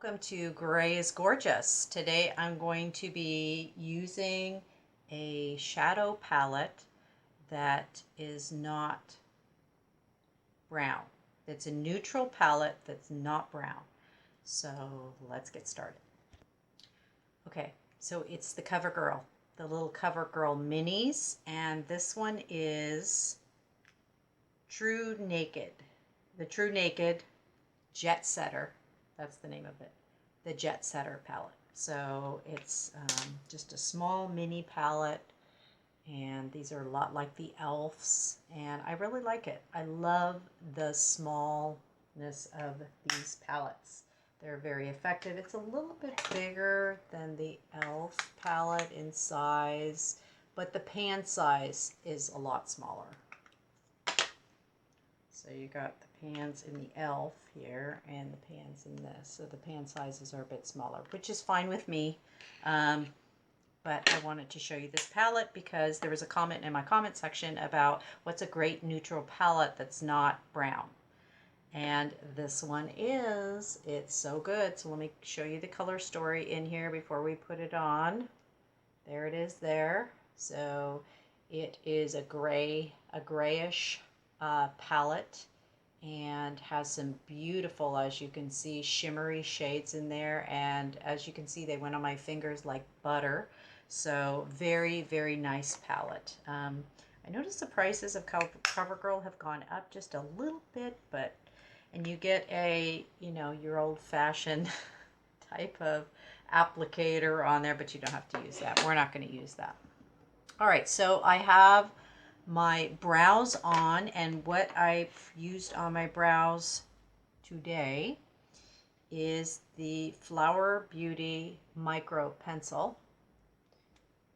Welcome to Gray is Gorgeous. Today I'm going to be using a shadow palette that is not brown. It's a neutral palette that's not brown. So let's get started. Okay, so it's the CoverGirl, the little CoverGirl minis, and this one is True Naked. The True Naked Jet Setter. That's the name of it. The Jet Setter palette. So it's just a small mini palette, and these are a lot like the elves, and I really like it. I love the smallness of these palettes. They're very effective. It's a little bit bigger than the elf palette in size, but the pan size is a lot smaller. So you got the pans in the elf here and the pans in this. So the pan sizes are a bit smaller, which is fine with me. But I wanted to show you this palette because there was a comment in my comment section about what's a great neutral palette that's not brown. And this one is. It's so good. So let me show you the color story in here before we put it on. There it is there. So it is a grayish palette, and has some beautiful, as you can see, shimmery shades in there, and as you can see, they went on my fingers like butter. So very, very nice palette. I noticed the prices of CoverGirl have gone up just a little bit, and you get a, your old-fashioned type of applicator on there, but you don't have to use that. We're not going to use that. All right, so I have my brows on, and what I've used on my brows today is the Flower Beauty Micro Pencil.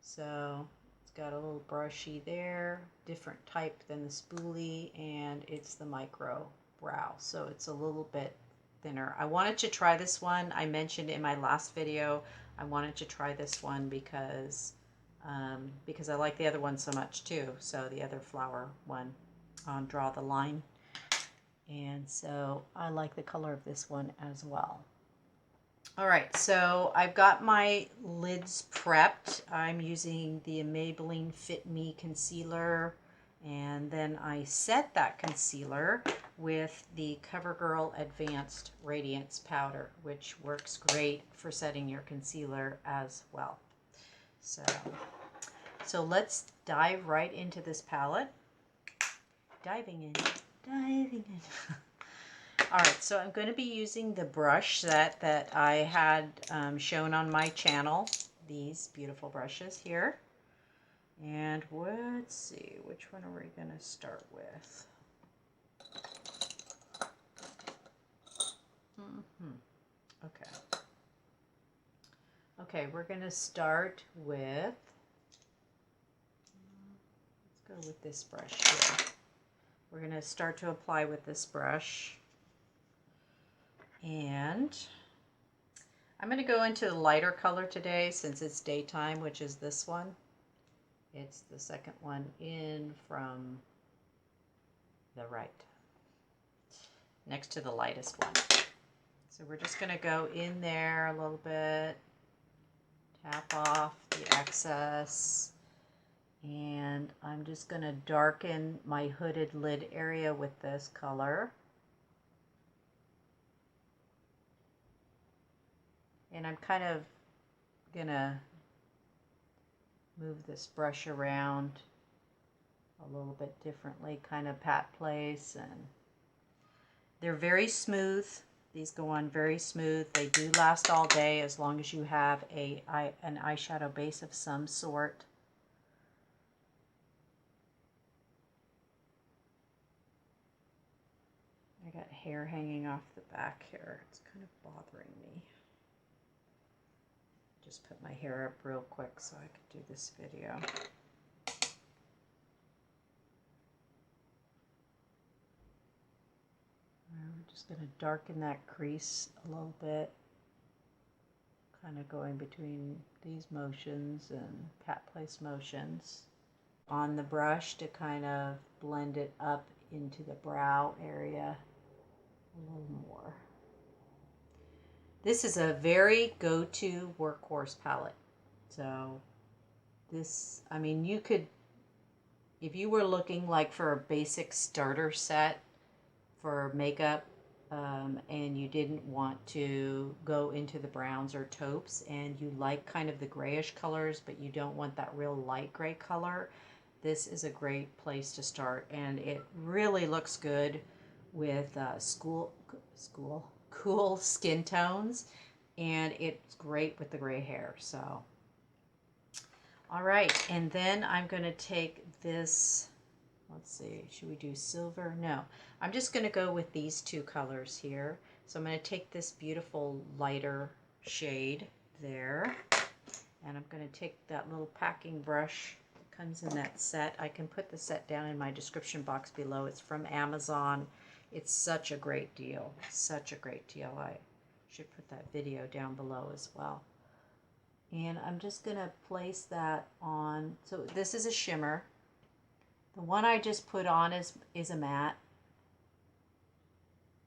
So it's got a little brushy there, different type than the spoolie, and it's the micro brow, so it's a little bit thinner. I wanted to try this one. I mentioned in my last video I wanted to try this one because I like the other one so much too. So the other flower one on Draw the Line. And so I like the color of this one as well. All right, so I've got my lids prepped. I'm using the Maybelline Fit Me concealer, and then I set that concealer with the CoverGirl Advanced Radiance Powder, which works great for setting your concealer as well. So let's dive right into this palette. Diving in. All right, so I'm going to be using the brush that I had shown on my channel, these beautiful brushes here. And let's see, which one are we going to start with? Okay. Okay, we're going to start with, let's go with this brush here. We're going to start to apply with this brush. And I'm going to go into the lighter color today since it's daytime, which is this one. It's the second one in from the right, next to the lightest one. So we're just going to go in there a little bit, tap off the excess, and I'm just going to darken my hooded lid area with this color. And I'm kind of going to move this brush around a little bit differently, kind of pat place, and they're very smooth. These go on very smooth. They do last all day as long as you have an eyeshadow base of some sort. I got hair hanging off the back here. It's kind of bothering me. Just put my hair up real quick so I could do this video. I'm just going to darken that crease a little bit, kind of going between these motions and pat place motions on the brush to kind of blend it up into the brow area a little more. This is a very go-to workhorse palette. So this, I mean, you could, if you were looking like for a basic starter set for makeup, and you didn't want to go into the browns or taupes, and you like kind of the grayish colors, but you don't want that real light gray color, this is a great place to start. And it really looks good with cool skin tones, and it's great with the gray hair. So all right, and then I'm going to take this, let's see, should we do silver? No, I'm just going to go with these two colors here. So I'm going to take this beautiful lighter shade there, and I'm going to take that little packing brush that comes in that set. I can put the set down in my description box below. It's from Amazon. It's such a great deal. Such a great deal. I should put that video down below as well. And I'm just going to place that on. So this is a shimmer. The one I just put on is a matte.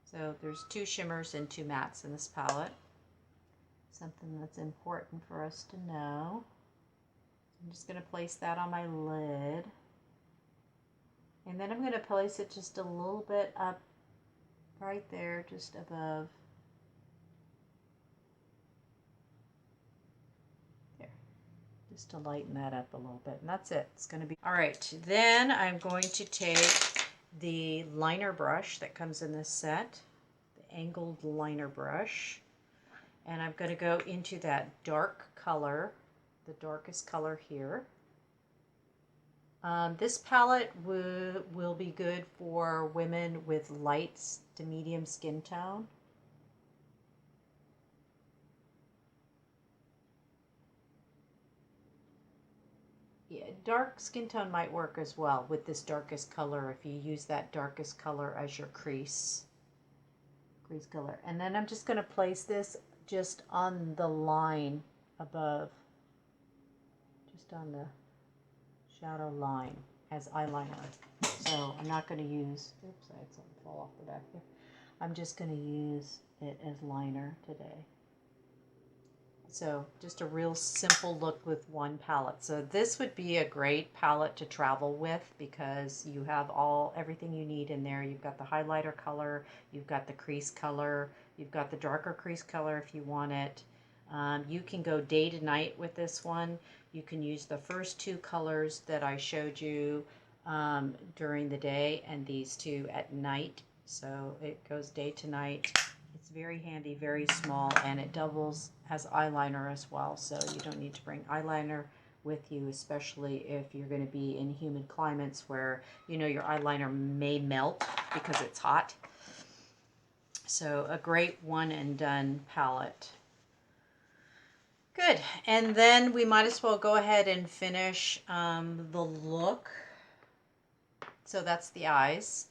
So there's 2 shimmers and 2 mattes in this palette. Something that's important for us to know. I'm just going to place that on my lid. And then I'm going to place it just a little bit up right there, just above. Just to lighten that up a little bit, and that's it. It's going to be all right. Then I'm going to take the liner brush that comes in this set, the angled liner brush, and I'm going to go into that dark color, the darkest color here. This palette will be good for women with light to medium skin tone. Yeah, dark skin tone might work as well with this darkest color if you use that darkest color as your crease color. And then I'm just going to place this just on the line above, just on the shadow line as eyeliner. So I'm not going to use, oops, I had something fall off the back there. I'm just going to use it as liner today. So just a real simple look with one palette. So this would be a great palette to travel with because you have everything you need in there. You've got the highlighter color, you've got the crease color, you've got the darker crease color if you want it. You can go day to night with this one. You can use the first 2 colors that I showed you during the day and these 2 at night. So it goes day to night. It's very handy, very small, and it doubles as eyeliner as well, so you don't need to bring eyeliner with you, especially if you're going to be in humid climates where, you know, your eyeliner may melt because it's hot. So a great one and done palette. Good, and then we might as well go ahead and finish the look. So that's the eyes,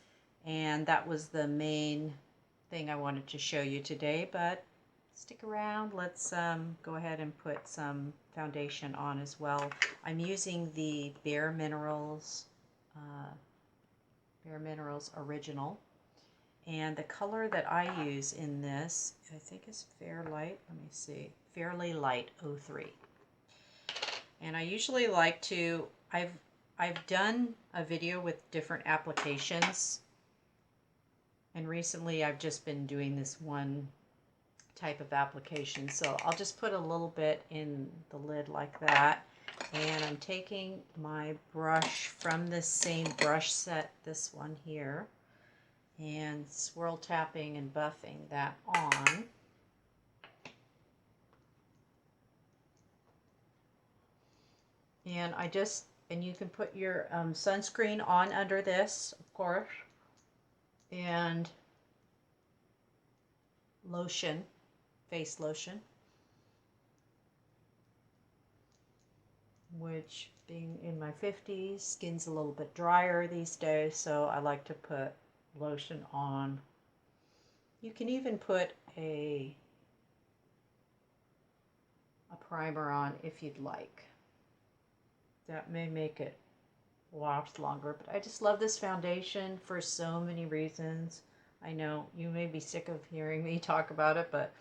and that was the main thing I wanted to show you today, but stick around. Let's go ahead and put some foundation on as well. I'm using the Bare Minerals Original, and the color that I use in this, I think is Fairlight. Let me see, Fairly Light 03. And I usually like to, I've done a video with different applications. And recently I've just been doing this one type of application. So I'll just put a little bit in the lid like that. And I'm taking my brush from this same brush set, this one here, and swirl tapping and buffing that on. And and you can put your sunscreen on under this, of course. And lotion, face lotion, which being in my 50s, skin's a little bit drier these days, so I like to put lotion on. You can even put a primer on if you'd like. That may make it last longer, but I just love this foundation for so many reasons. I know you may be sick of hearing me talk about it, but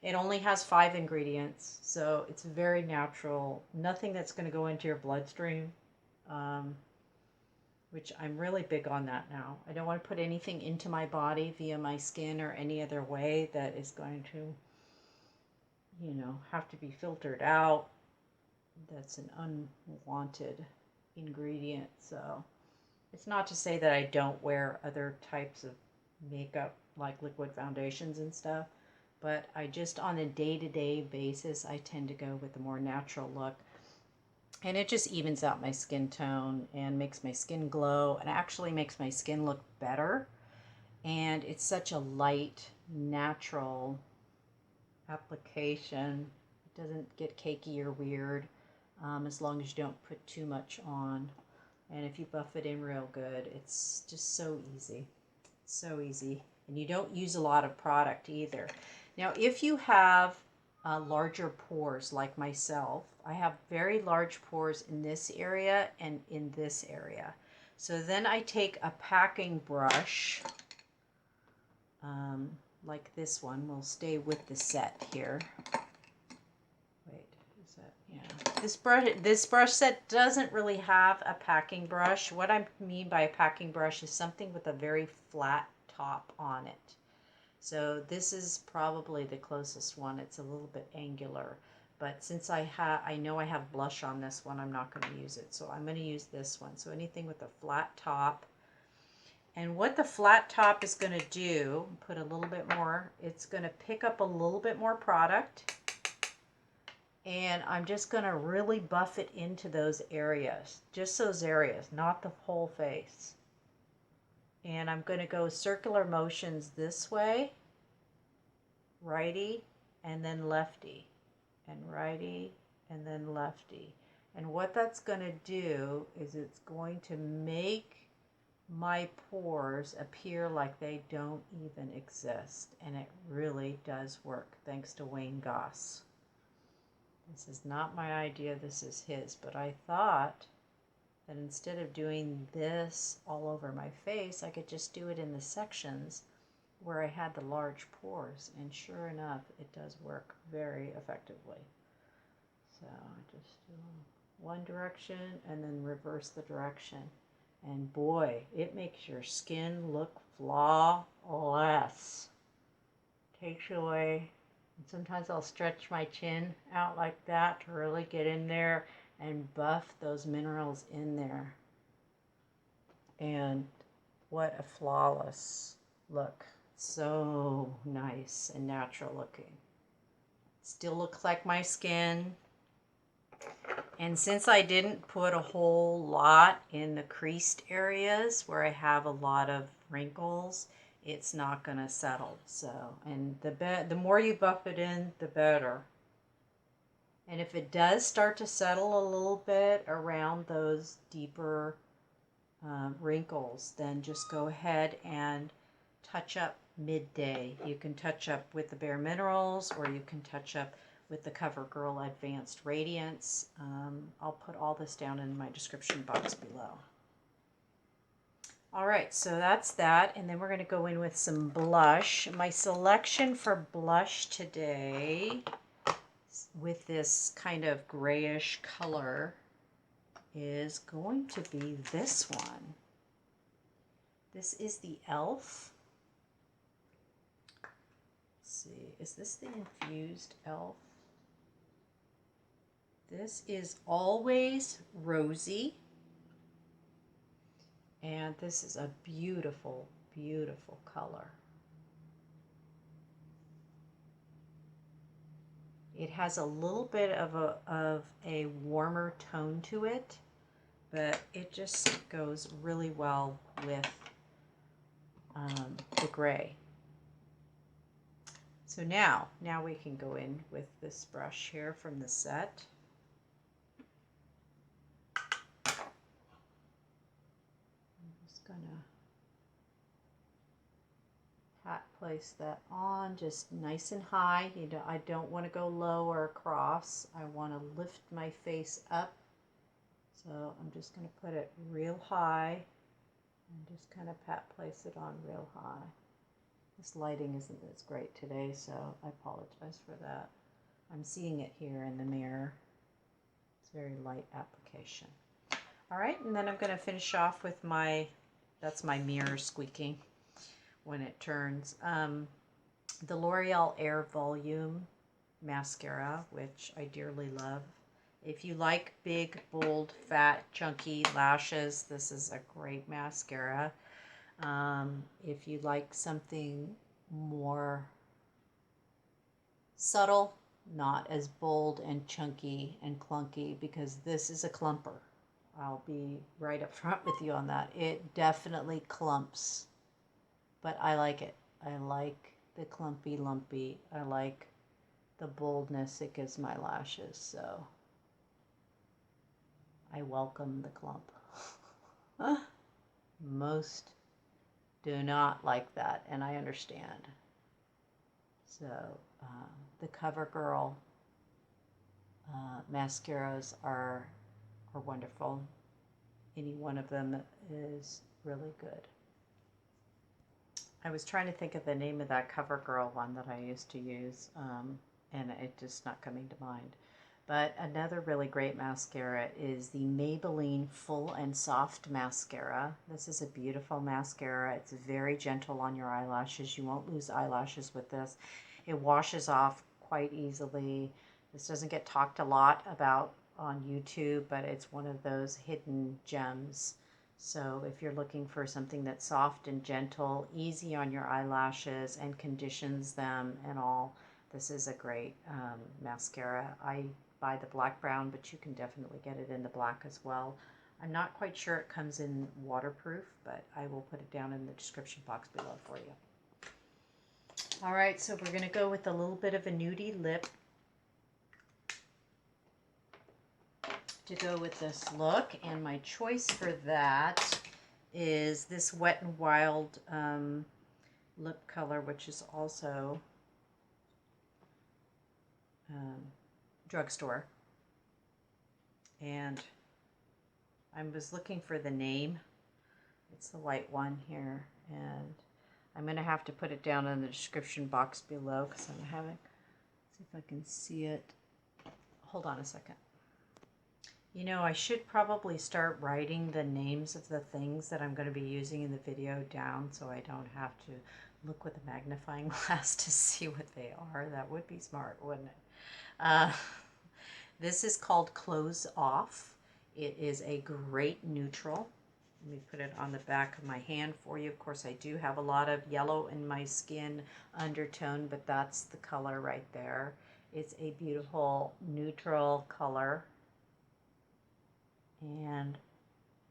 It only has 5 ingredients, so it's very natural. Nothing that's going to go into your bloodstream, which I'm really big on that now. I don't want to put anything into my body via my skin or any other way that is going to, you know, have to be filtered out. That's an unwanted ingredient. So it's not to say that I don't wear other types of makeup like liquid foundations and stuff, but I just on a day-to-day basis, I tend to go with the more natural look. And it just evens out my skin tone and makes my skin glow and actually makes my skin look better. And it's such a light, natural application. It doesn't get cakey or weird as long as you don't put too much on. And if you buff it in real good, it's just so easy. So easy. And you don't use a lot of product either. Now, if you have larger pores like myself, I have very large pores in this area and in this area. So then I take a packing brush, like this one. We'll stay with the set here. Wait, is that, yeah. This brush set doesn't really have a packing brush. What I mean by a packing brush is something with a very flat top on it. So this is probably the closest one. It's a little bit angular, but since I know I have blush on this one, I'm not going to use it. So I'm going to use this one. So anything with a flat top. And what the flat top is going to do, put a little bit more, it's going to pick up a little bit more product. And I'm just going to really buff it into those areas, just those areas, not the whole face. And I'm going to go circular motions this way, righty, and then lefty, and righty, and then lefty. And what that's going to do is it's going to make my pores appear like they don't even exist. And it really does work, thanks to Wayne Goss. This is not my idea, this is his, but I thought that instead of doing this all over my face, I could just do it in the sections where I had the large pores. And sure enough, it does work very effectively. So I just do one direction and then reverse the direction. And boy, it makes your skin look flawless. Takes away. And sometimes I'll stretch my chin out like that to really get in there and buff those minerals in there. And what a flawless look. So nice and natural looking. Still looks like my skin. And since I didn't put a whole lot in the creased areas where I have a lot of wrinkles, it's not going to settle. So, and the more you buff it in, the better. And if it does start to settle a little bit around those deeper wrinkles, then just go ahead and touch up midday. You can touch up with the Bare Minerals, or you can touch up with the CoverGirl Advanced Radiance. I'll put all this down in my description box below. All right, so that's that. And then we're going to go in with some blush. My selection for blush today, with this kind of grayish color, is going to be this one. This is the e.l.f. Let's see, is this the infused e.l.f.? This is Always Rosy. And this is a beautiful, beautiful color. It has a little bit of a warmer tone to it, but it just goes really well with the gray. So now we can go in with this brush here from the set. I'm just gonna pat place that on just nice and high. You know, I don't want to go low or across. I want to lift my face up. So I'm just going to put it real high and just kind of pat place it on real high. This lighting isn't as great today, so I apologize for that. I'm seeing it here in the mirror. It's very light application. All right, and then I'm going to finish off with my, that's my mirror squeaking when it turns. The L'Oreal Air Volume Mascara, which I dearly love. If you like big, bold, fat, chunky lashes, this is a great mascara. If you like something more subtle, not as bold and chunky and clunky, because this is a clumper. I'll be right up front with you on that. It definitely clumps, but I like it. I like the clumpy lumpy. I like the boldness it gives my lashes, so I welcome the clump. Most do not like that, and I understand. So the CoverGirl mascaras are wonderful. Any one of them is really good. I was trying to think of the name of that CoverGirl one that I used to use, and it just not coming to mind. But another really great mascara is the Maybelline Full and Soft Mascara. This is a beautiful mascara. It's very gentle on your eyelashes. You won't lose eyelashes with this. It washes off quite easily. This doesn't get talked a lot about on YouTube, but it's one of those hidden gems. So if you're looking for something that's soft and gentle, easy on your eyelashes, and conditions them and all, this is a great mascara. I buy the black brown, but you can definitely get it in the black as well. I'm not quite sure it comes in waterproof, but I will put it down in the description box below for you. All right, so we're going to go with a little bit of a nudie lip to go with this look, and my choice for that is this Wet n Wild lip color, which is also Drugstore. And I was looking for the name. It's the white one here, and I'm going to have to put it down in the description box below because I'm having, see if I can see it. Hold on a second. You know, I should probably start writing the names of the things that I'm going to be using in the video down so I don't have to look with a magnifying glass to see what they are. That would be smart, wouldn't it? This is called Close Off. It is a great neutral. Let me put it on the back of my hand for you. Of course, I do have a lot of yellow in my skin undertone, but that's the color right there. It's a beautiful neutral color. And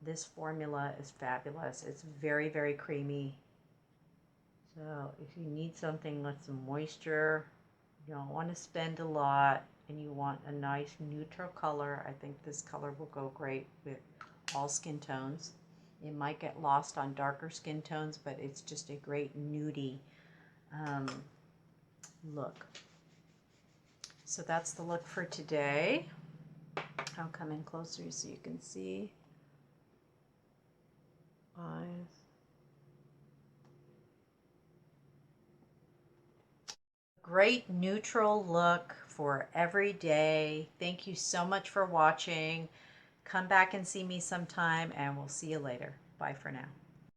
this formula is fabulous. It's very, very creamy. So if you need something with some moisture, you don't want to spend a lot, and you want a nice neutral color, I think this color will go great with all skin tones. It might get lost on darker skin tones, but it's just a great nudie look. So that's the look for today. I'll come in closer so you can see. Eyes. Great neutral look for every day. Thank you so much for watching. Come back and see me sometime, and we'll see you later. Bye for now.